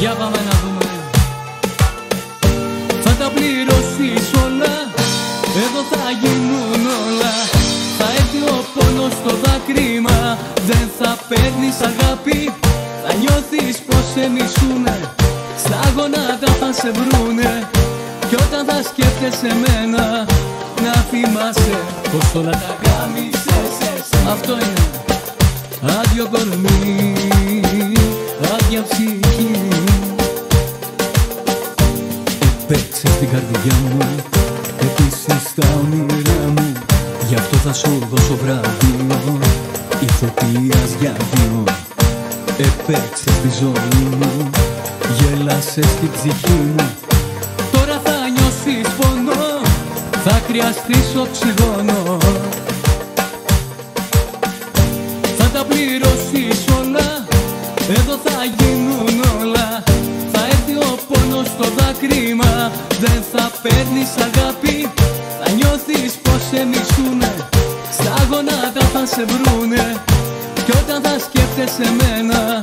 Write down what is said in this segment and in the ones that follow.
Για πάμε να δούμε. Θα τα πληρώσεις όλα, εδώ θα γίνουν όλα. Θα έρθει ο πόνος στο δάκρυμα, δεν θα παίρνεις αγάπη. Θα νιώθεις πως σε μισούνε, στα γόνατα θα σε βρούνε. Κι όταν θα σκέφτεσαι εμένα, να θυμάσαι πως όλα τα γάμισες εσύ. Αυτό είναι άδειο κορμί, άδεια ψυχή. Έπαιξες την καρδιά μου, επίσης τα όνειρά μου. Γι' αυτό θα σου δώσω βραβείο ηθοποιίας για δύο. Έπαιξες τη ζωή μου, γέλασες την ψυχή μου. Τώρα θα νιώσεις πόνο, θα χρειαστείς οξυγόνο. Θα τα πληρώσεις όλα, εδώ θα γίνουν όλα. Θα έρθει ο πόνος στο δάκρυμα, δεν θα παίρνεις αγάπη. Θα νιώθεις πως σε μισούνε, στα γόνατα θα σε βρούνε. Κι όταν θα σκέφτεσαι εμένα,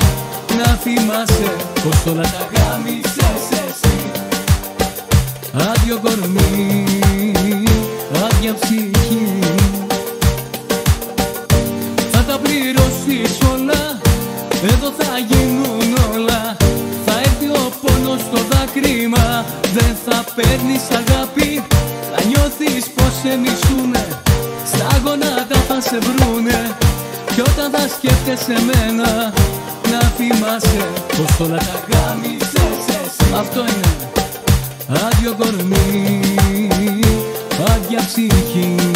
να θυμάσαι πως όλα τα γάμισες εσύ. Άδειο κορμί, άδεια ψυχή. Θα τα πληρώσεις όλα, εδώ θα γίνουν όλα. Θα έρθει ο πόνος στο δάκρυμα, δεν θα παίρνεις αγάπη. Θα νιώθεις πως σε μισούνε, στα γόνατα θα σε βρούνε. Κι όταν θα σκέφτεσαι εμένα, να θυμάσαι πως όλα τα γάμισες εσύ. Αυτό είναι άδειο κορμί, άδεια ψυχή.